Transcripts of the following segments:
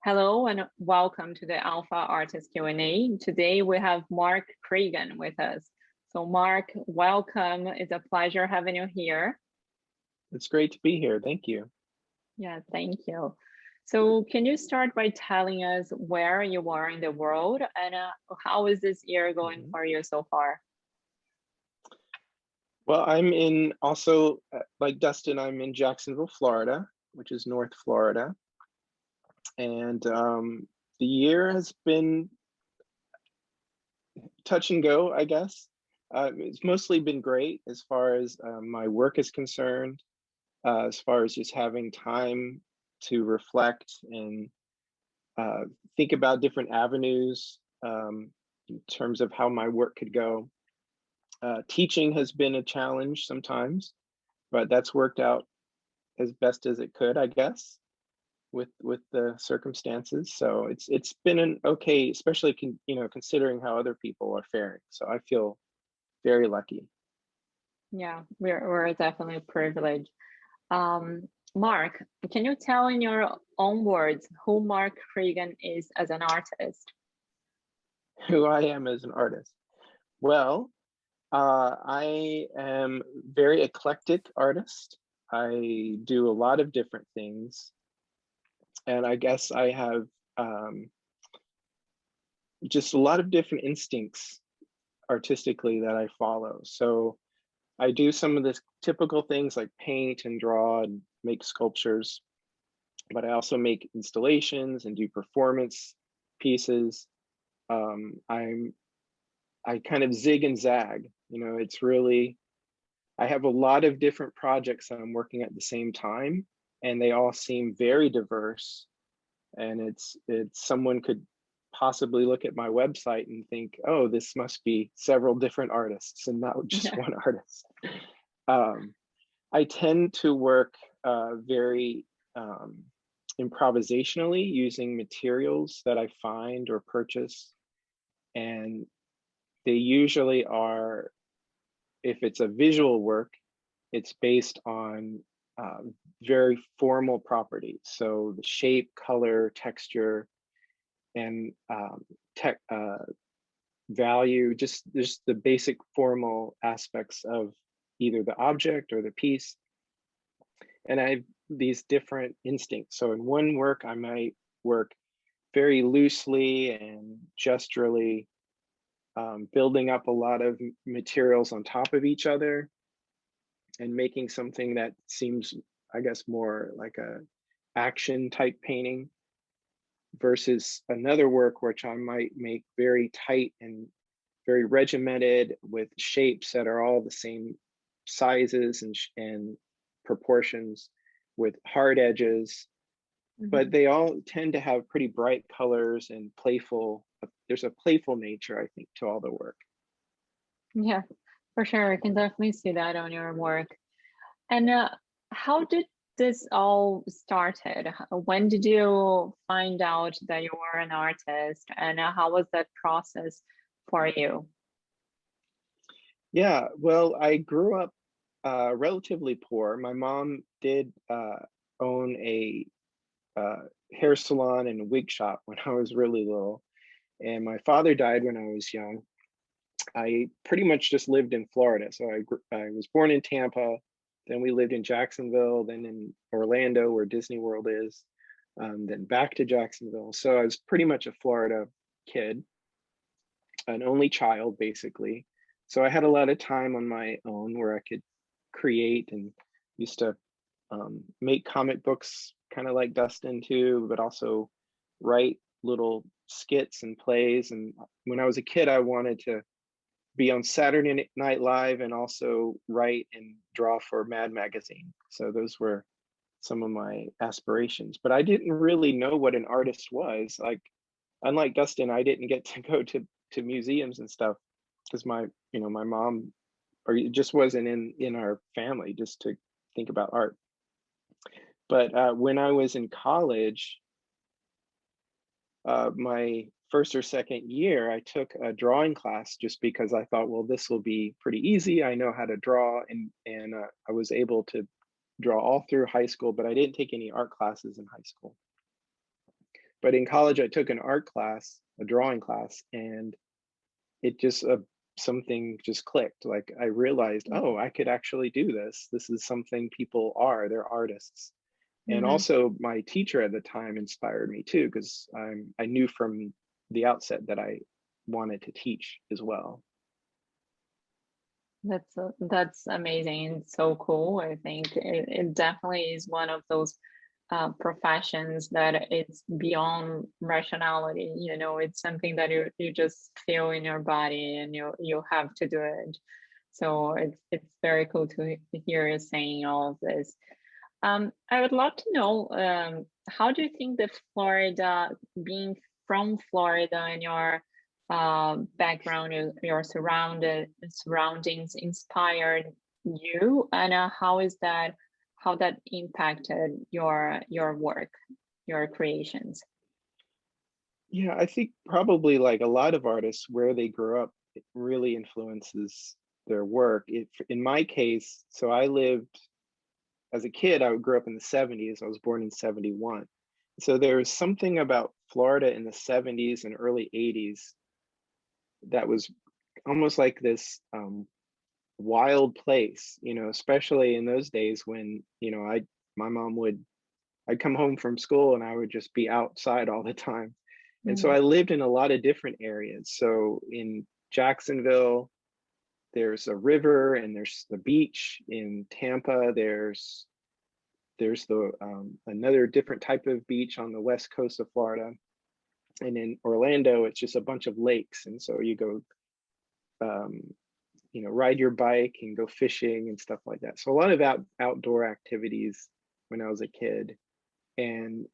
Hello and welcome to the Alpha Artist Q&A. Today we have Mark Creegan with us. So Mark, welcome. It's a pleasure having you here. It's great to be here. Thank you. Yeah, thank you. So can you start by telling us where you are in the world and how is this year going Mhm. for you so far? Well, I'm in also, like Dustin, I'm in Jacksonville, Florida, which is North Florida. And the year has been touch and go, I guess. It's mostly been great as far as my work is concerned, as far as just having time to reflect and uh, think about different avenues in terms of how my work could go. Teaching has been a challenge sometimes, but that's worked out as best as it could, I guess, with the circumstances. So it's been an okay, especially considering how other people are faring. So I feel very lucky. Yeah, we're definitely privileged. Mark, can you tell in your own words who Mark Creegan is as an artist? Who I am as an artist. Well, I am very eclectic artist. I do a lot of different things, and I guess I have um, just a lot of different instincts artistically that I follow. So I do some of the typical things like paint and draw and make sculptures, but I also make installations and do performance pieces. I'm I kind of zig and zag. It's really I have a lot of different projects that I'm working at the same time, and they all seem very diverse. And it's someone could possibly look at my website and think, oh, this must be several different artists and not just Yeah. one artist. Um, I tend to work very improvisationally using materials that I find or purchase. And they usually are, if it's a visual work, it's based on very formal properties. So the shape, color, texture, and tech value, just the basic formal aspects of either the object or the piece. And I have these different instincts. So in one work, I might work very loosely and gesturally, building up a lot of materials on top of each other and making something that seems, I guess, more like a action type painting versus another work which I might make very tight and very regimented with shapes that are all the same sizes and proportions with hard edges, but Mhm. they all tend to have pretty bright colors and playful. There's a playful nature, I think, to all the work. Yeah, for sure. I can definitely see that on your work. And how did this all started? When did you find out that you were an artist, and how was that process for you? Yeah, well, I grew up relatively poor. My mom did own a uh, hair salon and a wig shop when I was really little, and my father died when I was young. I pretty much just lived in Florida. So I was born in Tampa, then we lived in Jacksonville, then in Orlando, where Disney World is, then back to Jacksonville. So I was pretty much a Florida kid, an only child, basically. So I had a lot of time on my own where I could create and used to make comic books, kind of like Dustin too, but also write little skits and plays. And when I was a kid, I wanted to be on Saturday Night Live and also write and draw for Mad Magazine. So those were some of my aspirations. But I didn't really know what an artist was. Like, unlike Dustin, I didn't get to go to museums and stuff because my mom, or it just wasn't in our family just to think about art. But when I was in college, my first or second year, I took a drawing class just because I thought, well, this will be pretty easy. I know how to draw, and I was able to draw all through high school, but I didn't take any art classes in high school. But in college, I took an art class, a drawing class, and it just something just clicked. Like I realized, oh, I could actually do this. This is something people are. They're artists. And Mm-hmm. also, my teacher at the time inspired me too, because I knew from the outset that I wanted to teach as well. That's amazing and so cool. I think it definitely is one of those professions that it's beyond rationality. You know, it's something that you just feel in your body and you have to do it. So it's very cool to hear you saying all of this. I would love to know, how do you think that Florida, being from Florida and your background, your surroundings inspired you, and how that impacted your work, your creations? Yeah, I think probably like a lot of artists, where they grew up, it really influences their work. In my case, so I lived as a kid, I grew up in the 70s. I was born in 71. So there was something about Florida in the 70s and early 80s that was almost like this wild place, especially in those days when, my mom would, I'd come home from school and I would just be outside all the time. And so Mm-hmm. I lived in a lot of different areas. So in Jacksonville, there's a river and there's the beach. In Tampa, there's the another different type of beach on the west coast of Florida. And in Orlando, it's just a bunch of lakes. And so you go, um, ride your bike and go fishing and stuff like that. So a lot of outdoor activities when I was a kid. And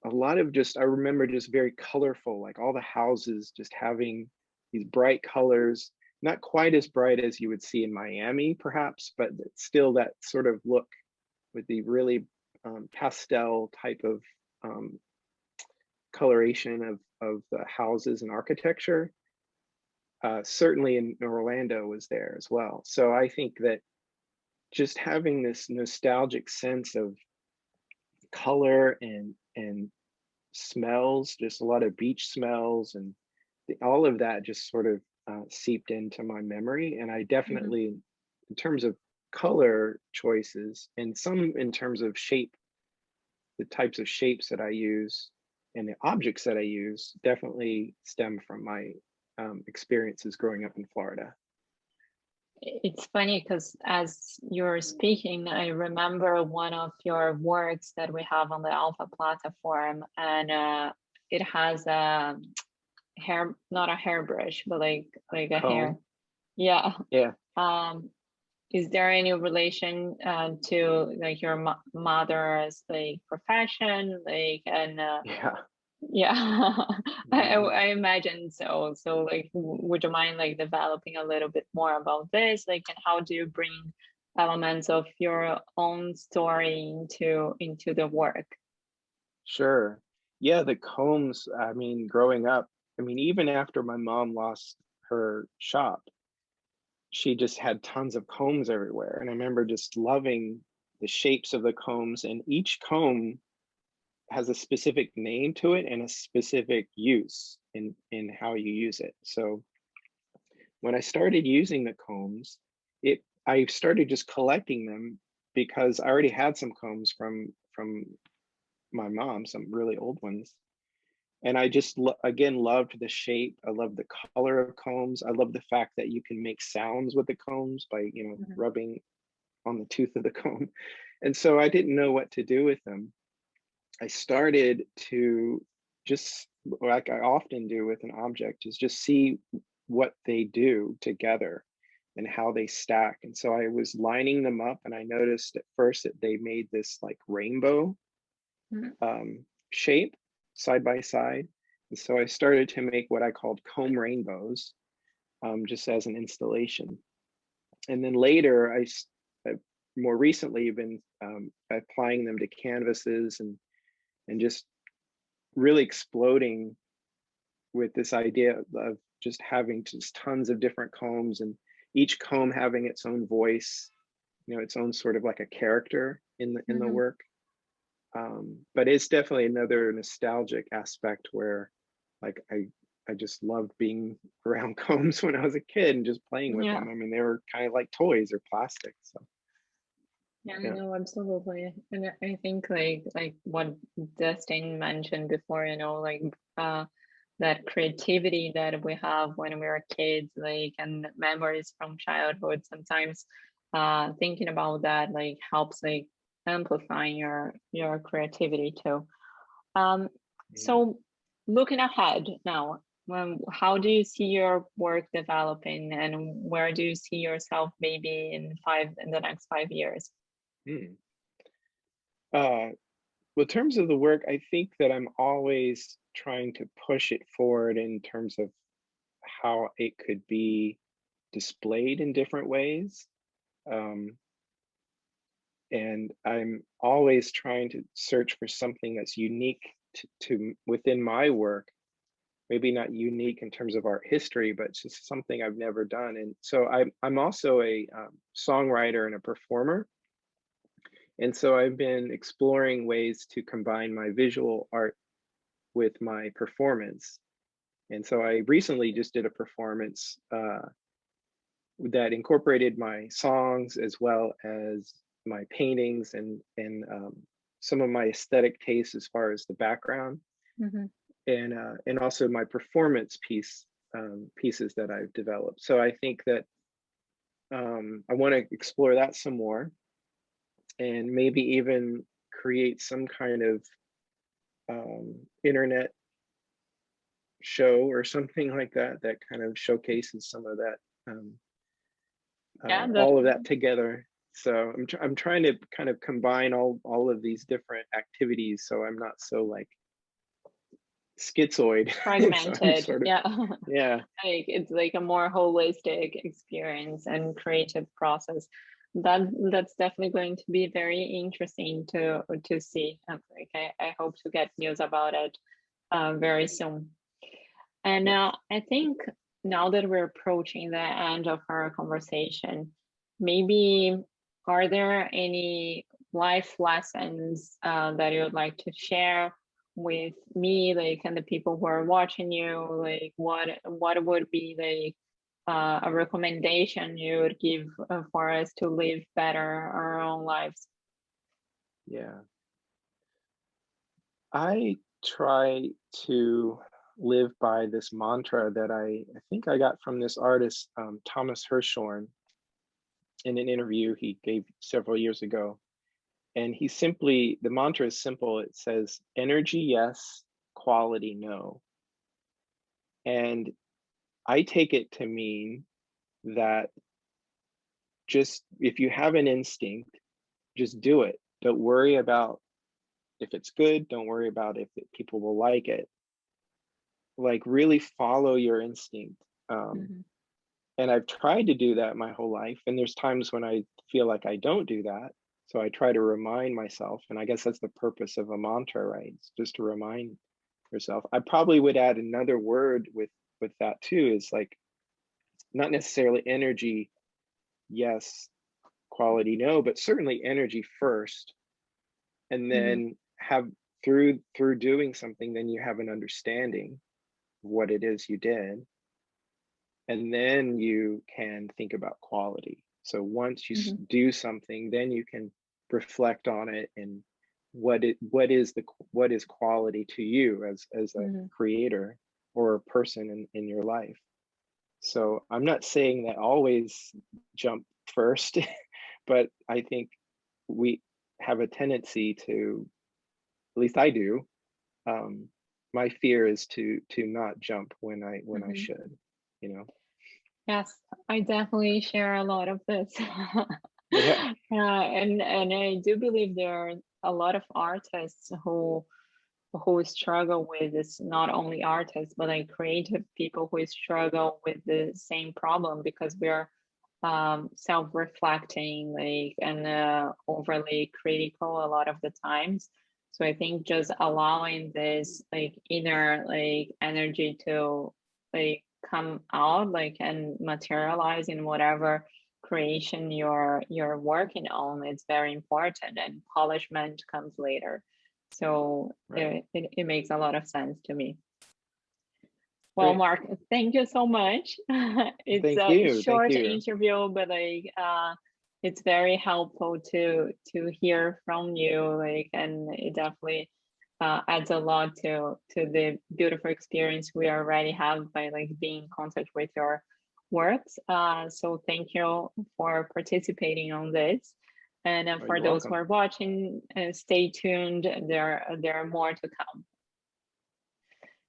a lot of just, I remember just very colorful, like all the houses just having these bright colors, not quite as bright as you would see in Miami, perhaps, but still that sort of look with the really pastel type of um, coloration of the houses and architecture. Certainly in Orlando was there as well. So I think that just having this nostalgic sense of color and smells, just a lot of beach smells, and all of that just sort of seeped into my memory. And I Mm-hmm. definitely, in terms of color choices, and some in terms of shape, the types of shapes that I use and the objects that I use definitely stem from my experiences growing up in Florida. It's funny because as you're speaking, I remember one of your works that we have on the Alpha platform, and it has a hair, not a hairbrush, but like a hair. Comb, Yeah. yeah, Um, is there any relation to like your mother's like profession, like and yeah. yeah, Mhm. I imagine so. So, like, would you mind like developing a little bit more about this? Like, and how do you bring elements of your own story into the work? Sure. Yeah, the combs, I mean, growing up, I mean, even after my mom lost her shop, she just had tons of combs everywhere. And I remember just loving the shapes of the combs, and each comb has a specific name to it and a specific use in how you use it. So when I started using the combs, it I started just collecting them because I already had some combs from my mom, some really old ones. And I just again loved the shape. I love the color of combs. I love the fact that you can make sounds with the combs by, Mhm. rubbing on the tooth of the comb. And so I didn't know what to do with them. I started to just, like I often do with an object, is just see what they do together and how they stack. And so I was lining them up, and I noticed at first that they made this like rainbow Mhm. shape side by side. And so I started to make what I called comb rainbows, just as an installation. And then later, I more recently have been applying them to canvases and just really exploding with this idea of just having just tons of different combs, and each comb having its own voice, its own sort of like a character in the Mhm. work. But it's definitely another nostalgic aspect where like I just loved being around combs when I was a kid and just playing with Yeah. them. I mean, they were kind of like toys or plastic. So Yeah, yeah. no, absolutely. And I think like what Dustin mentioned before, like that creativity that we have when we were kids, like and memories from childhood sometimes thinking about that like helps like amplifying your creativity too. Um, Yeah. so looking ahead now, how do you see your work developing and where do you see yourself maybe in the next 5 years? Hmm. Uh, well, in terms of the work, I think that I'm always trying to push it forward in terms of how it could be displayed in different ways. Um, and I'm always trying to search for something that's unique to within my work. Maybe not unique in terms of art history, but it's just something I've never done. And so I'm also a songwriter and a performer. And so I've been exploring ways to combine my visual art with my performance. And so I recently just did a performance that incorporated my songs as well as my paintings and some of my aesthetic tastes as far as the background Mm-hmm. and also my performance pieces that I've developed. So I think that I want to explore that some more and maybe even create some kind of internet show or something like that that kind of showcases some of that um, Yeah, all of that together. So I'm trying to kind of combine all of these different activities so I'm not so like schizoid. So I'm fragmented. sort of Yeah. yeah. Like it's like a more holistic experience and creative process. That's definitely going to be very interesting to see. Like I hope to get news about it very soon. And Yeah. I think now that we're approaching the end of our conversation, maybe are there any life lessons that you would like to share with me, like, and the people who are watching you? Like, what would be like a recommendation you would give for us to live better our own lives? Yeah. I try to live by this mantra that I think I got from this artist, Thomas Hirschhorn, in an interview he gave several years ago. And the mantra is simple. It says, energy, yes, quality, no. And I take it to mean that just if you have an instinct, just do it. Don't worry about if it's good. Don't worry about if people will like it. Like really follow your instinct. Um, Mm-hmm. and I've tried to do that my whole life. And there's times when I feel like I don't do that. So I try to remind myself. And I guess that's the purpose of a mantra, right? It's just to remind yourself. I probably would add another word with that too, is like not necessarily energy, yes, quality, no, but certainly energy first. And Mm-hmm. then have through doing something, then you have an understanding of what it is you did and then you can think about quality. So once you Mm-hmm. do something, then you can reflect on it and what is quality to you as a Mm-hmm. creator or a person in your life. So I'm not saying that always jump first, but I think we have a tendency to, at least I do. Um, my fear is to not jump when I Mm-hmm. should, you know. Yes, I definitely share a lot of this. Yeah. And I do believe there are a lot of artists who struggle with this, not only artists, but like creative people who struggle with the same problem because we're self-reflecting like and overly critical a lot of the times. So I think just allowing this like inner like energy to like come out like and materialize in whatever creation you're working on is very important, and polishment comes later. So Right. it makes a lot of sense to me. Well, Great. Mark, thank you so much. It's Thank a you. Thank short you. interview, but like it's very helpful to hear from you. Like, and it definitely adds a lot to the beautiful experience we already have by like being in contact with your works. So thank you for participating on this. And Oh, for you're those who welcome. are watching, stay tuned. There are more to come.